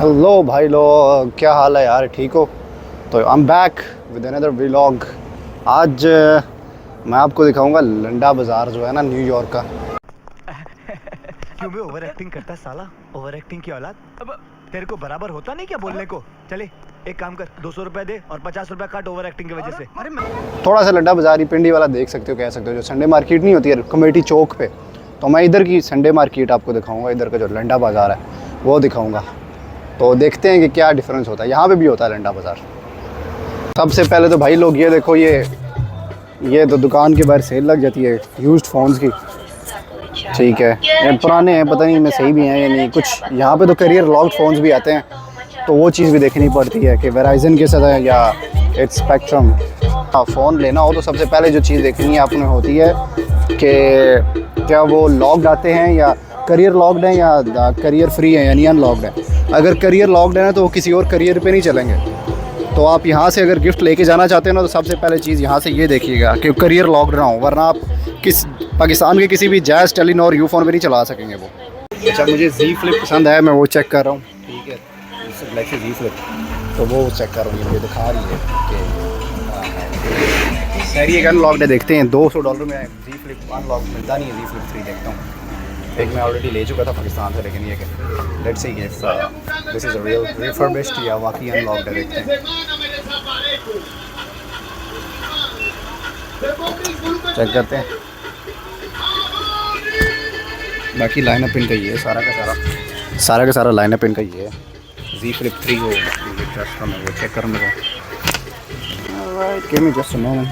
Hello भाई लोग, क्या हाल है यार? ठीक हो? तो I am back with another vlog. आज मैं आपको दिखाऊंगा लंडा बाज़ार जो है ना, न्यूयॉर्क का। क्यों भी ओवर एक्टिंग करता साला? ओवर एक्टिंग की औलाद। अब तेरे को बराबर होता नहीं क्या बोलने को? चले एक काम कर, 200 रुपए दे और 50 रुपए काट ओवर एक्टिंग की वजह से। थोड़ा सा लंडा बाज़ार ही पिंडी वाला देख सकते हो, कह सकते हो, जो संडे मार्केट नहीं होती है कमेटी चौक पे, तो मैं इधर की संडे मार्केट आपको दिखाऊंगा। इधर का जो लंडा बाज़ार है वो दिखाऊंगा। तो देखते हैं कि क्या डिफरेंस होता है। यहाँ पे भी होता है लंडा बाज़ार। सबसे पहले तो भाई लोग ये देखो, ये तो दुकान के बाहर सेल लग जाती है यूज्ड फ़ोन्स की। ठीक है, ये पुराने हैं, पता नहीं मैं सही भी हैं या नहीं। कुछ यहाँ पे तो करियर लॉक्ड फ़ोन्स भी आते हैं, तो वो चीज़ भी देखनी पड़ती है कि वेराइजन के साथ है या इट्स स्पेक्ट्रम। हाँ, फ़ोन लेना हो तो सबसे पहले जो चीज़ देखनी है आपने होती है कि क्या वो लॉक्ड आते हैं या करियर लॉक्ड है या करियर फ्री है यानी अनलॉक्ड है। अगर करियर लॉक्ड है ना तो वो किसी और करियर पे नहीं चलेंगे। तो आप यहाँ से अगर गिफ्ट लेके जाना चाहते हैं ना, तो सबसे पहले चीज़ यहाँ से ये देखिएगा कि करियर लॉक्ड ना हो, वरना आप पाकिस्तान के किसी भी जैज़, टेलीनॉर, यूफोन पे नहीं चला सकेंगे वो। अच्छा, मुझे Z Flip पसंद है, मैं वो चेक कर रहा हूँ। ठीक है, गैलेक्सी Z Flip, तो वो चेक कर रहा हूँ। मुझे दिखा रही है कि सर ये अनलॉक्ड है। देखते हैं $200 में Z Flip अनलॉक मिलता नहीं है। Z Flip 3 देखता हूँ। एक मैं ऑलरेडी ले चुका था पाकिस्तान से, लेकिन ये कि let's see if this is a real refurbished या वाकई अनलॉक्ड है। देखते हैं, चेक करते हैं। बाकी लाइनअप इनका ही है, सारा का सारा लाइनअप इनका ही है। Z Flip 3 हो वो चेक कर मेरा। Alright, give me just a moment.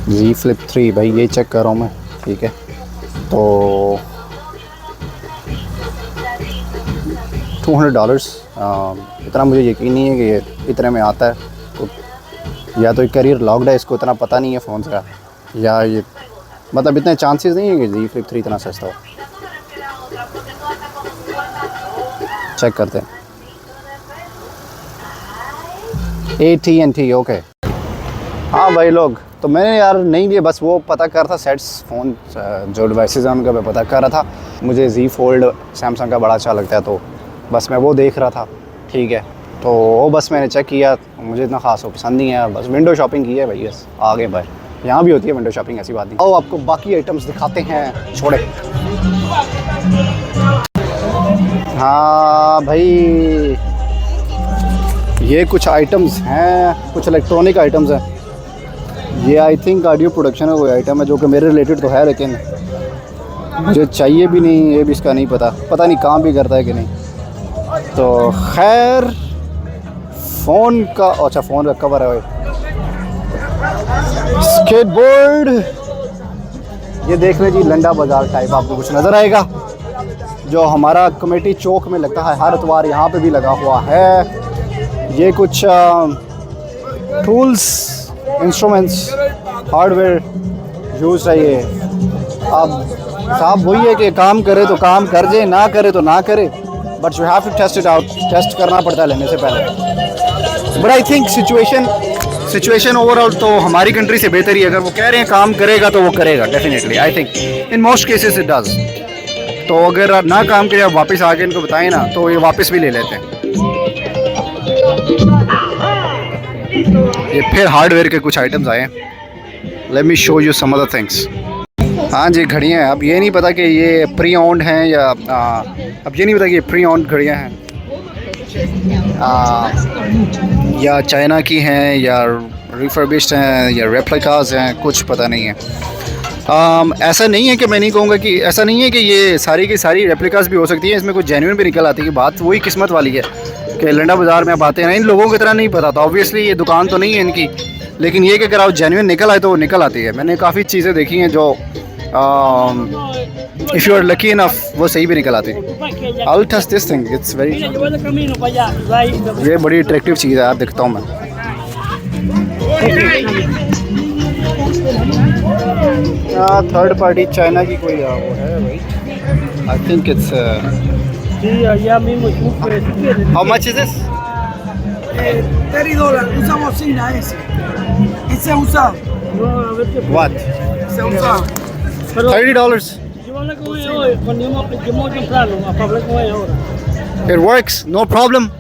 Z Flip 3 भाई ये चेक कर रहा हूँ मैं। ठीक है, तो $200 इतना मुझे यकीन नहीं है कि ये इतने में आता है। तो या तो करियर लॉक्ड है, इसको इतना पता नहीं है फ़ोन का, या ये मतलब इतने चांसेस नहीं है कि Z Flip 3 इतना सस्ता हो। चेक करते हैं। AT&T okay. हाँ भाई लोग, तो मैंने यार नहीं लिए, बस वो पता कर था सेट्स फ़ोन जो डिवाइसेस हैं उनका मैं पता कर रहा था। मुझे Z Fold सैमसंग का बड़ा अच्छा लगता है, तो बस मैं वो देख रहा था। ठीक है, तो वो बस मैंने चेक किया, मुझे इतना ख़ास वो पसंद नहीं है। बस विंडो शॉपिंग की है भाई, बस आगे बाहर यहाँ भी होती है विंडो शॉपिंग, ऐसी बात नहीं। आओ आपको बाकी आइटम्स दिखाते हैं। छोड़े, हाँ भाई ये कुछ आइटम्स हैं, कुछ इलेक्ट्रॉनिक आइटम्स हैं। ये आई थिंक ऑडियो प्रोडक्शन का कोई आइटम है जो कि मेरे रिलेटेड तो है, लेकिन मुझे चाहिए भी नहीं। ये भी इसका नहीं पता नहीं काम भी करता है कि नहीं। तो खैर, फ़ोन का अच्छा फ़ोन का कवर है। स्केटबोर्ड, ये देख लें जी, लंडा बाज़ार टाइप आपको कुछ नज़र आएगा, जो हमारा कमेटी चौक में लगता है हर इतवार, यहाँ पे भी लगा हुआ है। ये कुछ टूल्स, इंस्ट्रूमेंट्स, हार्डवेयर यूज़ है। ये अब साहब वही है कि काम करे तो काम कर जाए, ना करे तो ना करे, but you have to test it out. Test करना पड़ता है लेने से पहले। But I think situation overall तो हमारी कंट्री से बेहतर ही है। अगर वो कह रहे हैं काम करेगा तो वो करेगा definitely. I think in most cases it does. तो अगर ना काम करे, आप वापस आके इनको बताएं ना, तो ये वापस भी ले लेते हैं। ये फिर हार्डवेयर के कुछ आइटम्स आए हैं। Let me show you some other things. हाँ जी, घड़ियाँ हैं। अब ये नहीं पता कि ये प्री ऑन्ड हैं या अब ये नहीं पता कि ये प्री ऑन्ड घड़ियाँ हैं या चाइना की हैं या रिफर्बिश्ड हैं या रेप्लिकास हैं, कुछ पता नहीं है। ऐसा नहीं है कि मैं नहीं कहूँगा कि ऐसा नहीं है कि ये सारी की सारी रेप्लिकास भी हो सकती हैं, इसमें कुछ जेन्युइन भी निकल आती है। बात वही किस्मत वाली है कि लंडा बाज़ार में आप आते हैं ना, इन लोगों की तरह नहीं पता था। ऑब्वियसली ये दुकान तो नहीं है इनकी, लेकिन ये कि अगर आप जेन्युइन निकल आए तो वो निकल आती है। मैंने काफ़ी चीज़ें देखी हैं जो if you are lucky enough वो सही भी निकल आती है। I will test this thing, it's very, ये बड़ी अट्रैक्टिव चीज़ है यार, दिखता हूँ मैं। थर्ड पार्टी चाइना की कोई वो है भाई। I think it's how much is this? $30. Usa bocina ese. Ese usa. What? Se usa. $30? hablé con ella hoy, llamó temprano, para hablar con ella ahora. It works, no problem.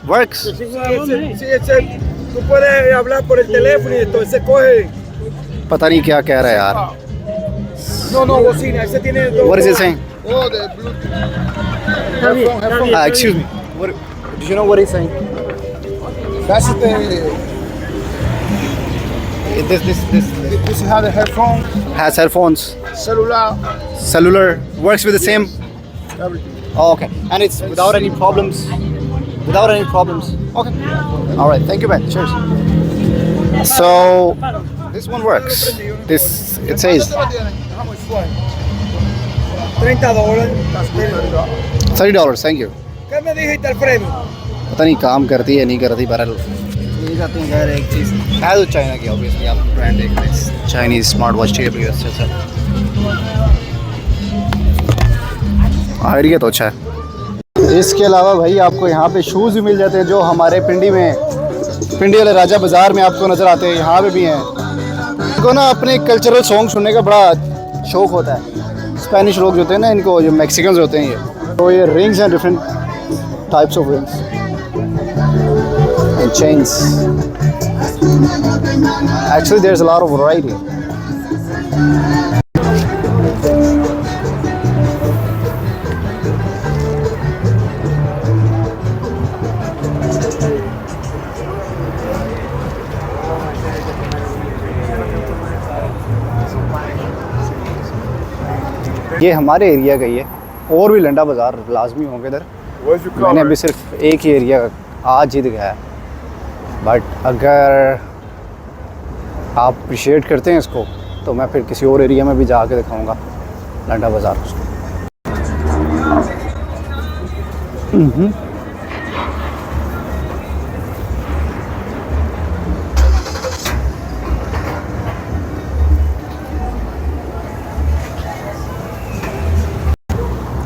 Works. Sí, sí, Tú puedes hablar por el teléfono y entonces coge. पता नहीं क्या कह रहा है यार. No, bocina. Ese tiene dos. What is it saying? Oh, de Bluetooth. está bien, está bien. Excuse me. What, do you know what he's saying? That's the. This This is how the headphone, has headphones. cellular, Cellular works with the same. everything. Oh, okay. And it's without any problems. Without any problems. Okay. All right. Thank you, man. Cheers. So this one works. This it says How much for it? $30. $30. Thank you. ¿Qué me dijiste, Alfredo? पता नहीं काम करती है नहीं करती पर ये जाते हैं यार एक चीज़ है तो चाइना की ऑब्वियसली आप ब्रांड देख लें चाइनीज स्मार्ट वॉच चाहिए भी अच्छा अच्छा आइडिया तो अच्छा है। इसके अलावा भाई आपको यहाँ पे शूज़ भी मिल जाते हैं जो हमारे पिंडी वाले राजा बाज़ार में आपको नज़र आते हैं, यहाँ पे भी हैं। इनको ना अपने कल्चरल सॉन्ग सुनने का बड़ा शौक़ होता है। स्पेनिश लोग जो होते हैं ना इनको जो मैक्सिकन्स होते हैं ये तो ये रिंग्स हैं different types of rings and chains. Actually, there's a lot of variety. ये हमारे एरिया का ही है और भी लंडा बाज़ार लाजमी होंगे इधर। Where's your मैंने car? अभी सिर्फ एक ही एरिया आज ही दिखाया है बट अगर आप अप्रिशिएट करते हैं इसको तो मैं फिर किसी और एरिया में भी जाके दिखाऊंगा लंडा बाज़ार उसको।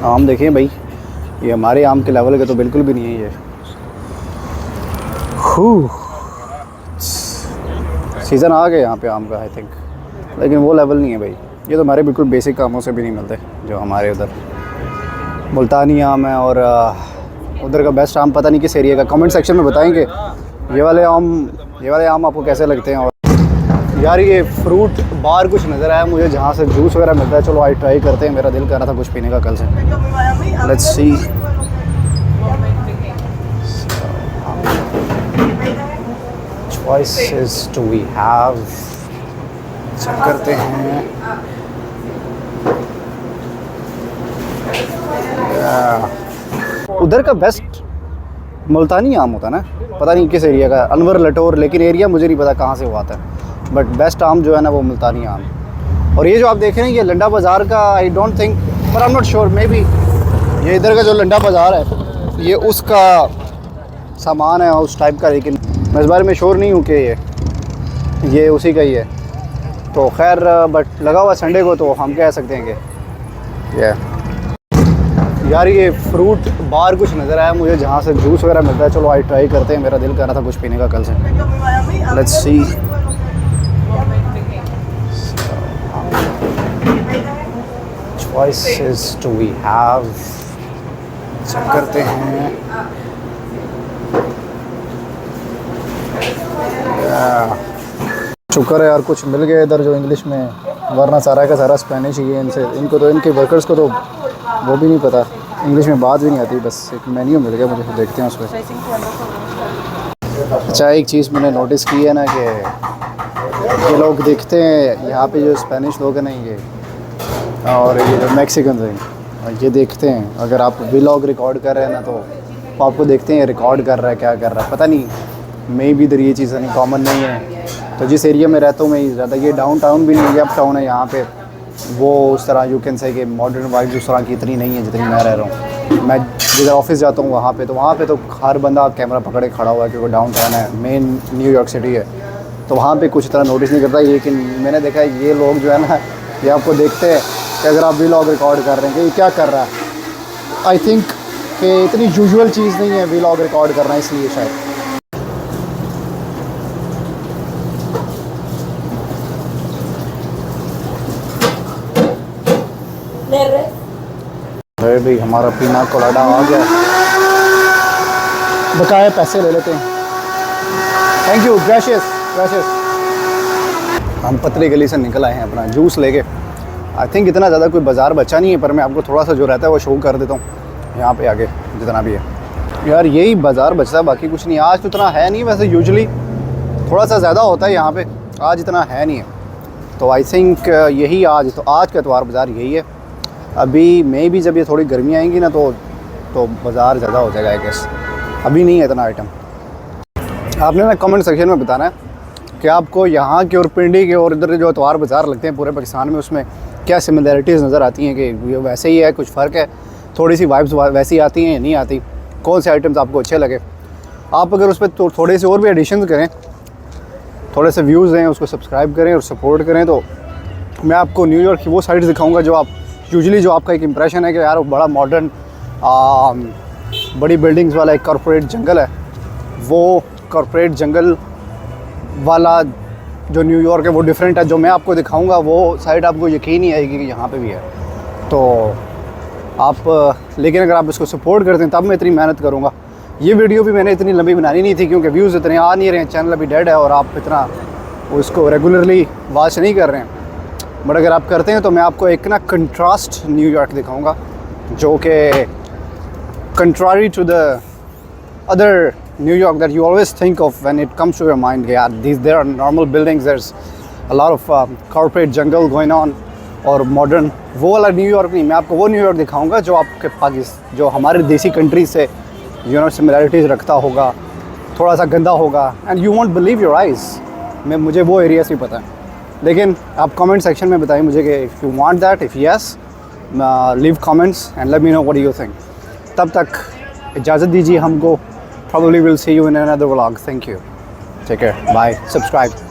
आम देखिए भाई ये हमारे आम के लेवल के तो बिल्कुल भी नहीं है ये। सीज़न आ गया यहाँ पे आम का आई थिंक लेकिन वो लेवल नहीं है भाई। ये तो हमारे बिल्कुल बेसिक आमों से भी नहीं मिलते जो हमारे उधर मुल्तानी आम है और उधर का बेस्ट आम पता नहीं किस एरिया का। कमेंट सेक्शन में बताएंगे ये वाले आम आपको कैसे लगते हैं। और यार ये फ्रूट बार कुछ नज़र आया मुझे जहाँ से जूस वगैरह मिलता है। चलो आज ट्राई करते हैं, मेरा दिल कर रहा था कुछ पीने का कल से। Let's see. choices do we have? Check करते हैं। उधर का बेस्ट मुल्तानी आम होता है ना, पता नहीं किस एरिया का, अनवर लटोर, लेकिन एरिया मुझे नहीं पता कहाँ से हुआ था। बट बेस्ट आम जो है ना वो मुल्तानी आम। और ये जो आप देख रहे हैं ये लंडा बाज़ार का आई डोंट थिंक पर I am not sure may be ये इधर का जो लंडा बाज़ार है ये उसका सामान है उस टाइप का, लेकिन मैं इस बारे में श्योर नहीं हूँ कि ये उसी का ही है। तो खैर बट लगा हुआ संडे को तो हम कह सकते हैं कि यार ये फ्रूट बार कुछ नज़र आया मुझे जहाँ से जूस वगैरह मिलता है। चलो आज ट्राई करते हैं, मेरा दिल कर रहा था कुछ पीने का कल से। Let's see. choices do we have? Check करते हैं। शुक्र है यार कुछ मिल गया इधर जो इंग्लिश में, वरना सारा का सारा स्पेनिश ही है। इनको तो इनके वर्कर्स को तो वो भी नहीं पता, इंग्लिश में बात भी नहीं आती। बस एक मेन्यू मिल गया मुझे, देखते हैं उस पर। अच्छा एक चीज़ मैंने नोटिस की है ना कि ये लोग देखते हैं यहाँ पे जो स्पेनिश लोग हैं ना ये और ये जो मैक्सिकन हैं ये देखते हैं, अगर आप व्लॉग रिकॉर्ड कर रहे हैं ना तो आपको देखते हैं रिकॉर्ड कर रहा है क्या कर रहा है पता नहीं। मे भी इधर ये चीज़ नहीं कॉमन नहीं है। तो जिस एरिया में रहता हूँ मैं ज़्यादा, ये डाउन टाउन भी नहीं है, अप टाउन है यहाँ पे, वो उस तरह यू कैन से कि मॉडर्न वाइब उस तरह की इतनी नहीं है जितनी मैं रह रहा हूँ। मैं जिधर ऑफिस जाता हूँ वहाँ पे तो हर बंदा कैमरा पकड़े खड़ा हुआ है क्योंकि डाउन टाउन है, मेन न्यूयॉर्क सिटी है। तो वहाँ पे कुछ तरह नोटिस नहीं करता। लेकिन मैंने देखा है ये लोग जो है ना ये आपको देखते हैं कि अगर आप व्लॉग रिकॉर्ड कर रहे हैं कि ये क्या कर रहा है। आई थिंक कि इतनी यूजुअल चीज़ नहीं है व्लॉग रिकॉर्ड करना, इसलिए शायद। Le अरे भाई हमारा पीना कोलाडा आ गया, बकाया पैसे ले लेते हैं। Thank you, gracious gracious. हम पतली गली से निकल आए हैं अपना जूस लेके। आई थिंक इतना ज़्यादा कोई बाज़ार बचा नहीं है, पर मैं आपको थोड़ा सा जो रहता है वो शो कर देता हूँ यहाँ पे आगे जितना भी है। यार यही बाज़ार बचता है, बाकी कुछ नहीं। आज तो इतना है नहीं, वैसे यूजुअली थोड़ा सा ज़्यादा होता है यहाँ पे, आज इतना है नहीं है। तो आई थिंक यही आज का इतवार बाज़ार यही है। अभी मे भी जब ये थोड़ी गर्मी आएंगी ना तो बाज़ार ज़्यादा हो जाएगा आई गेस। अभी नहीं है इतना आइटम। आपने ना कमेंट सेक्शन में बताना है कि आपको यहाँ के और पिंडी के और इधर जो इतवार बाज़ार लगते हैं पूरे पाकिस्तान में, उसमें क्या सिमिलैरिटीज़ नज़र आती हैं कि ये वैसे ही है, कुछ फ़र्क है, थोड़ी सी वाइब्स वैसी आती हैं या नहीं आती, कौन से आइटम्स आपको अच्छे लगे। आप अगर उस पर थोड़े से और भी एडिशन करें, थोड़े से व्यूज़ दें, उसको सब्सक्राइब करें और सपोर्ट करें, तो मैं आपको न्यूयॉर्क की वो साइड्स दिखाऊंगा जो आप यूजुअली जो आपका एक इंप्रेशन है कि यार वो बड़ा मॉडर्न बड़ी बिल्डिंग्स वाला एक कॉर्पोरेट जंगल है, वो कॉर्पोरेट जंगल वाला जो न्यूयॉर्क है वो डिफरेंट है। जो मैं आपको दिखाऊंगा वो साइड आपको यकीन नहीं आएगी कि यहाँ पे भी है। तो आप लेकिन अगर आप इसको सपोर्ट करते हैं तब मैं इतनी मेहनत करूँगा। ये वीडियो भी मैंने इतनी लंबी बनानी नहीं थी क्योंकि व्यूज़ इतने आ नहीं रहे हैं, चैनल अभी डेड है और आप इतना उसको रेगुलरली वॉच नहीं कर रहे हैं। बट अगर आप करते हैं तो मैं आपको एक ना कंट्रास्ट न्यूयॉर्क दिखाऊंगा जो कि contrary to the other New York that you always think of when it comes to your mind. यार there are normal buildings, there's a lot of corporate jungle going on और मॉडर्न, वो वाला New York नहीं। मैं आपको वो न्यूयॉर्क दिखाऊंगा जो आपके पाकिस्तान जो हमारे देसी कंट्री से सिमिलैरिटीज़ रखता होगा, थोड़ा सा गंदा होगा, and you won't believe your eyes. मुझे वो एरियाज भी पता है, लेकिन आप कमेंट सेक्शन में बताइए मुझे कि if you want that, if yes leave comments and let me know what you think. तब तक इजाज़त दीजिए हमको। Probably will see you in another vlog. Thank you. Take care. Bye. Subscribe.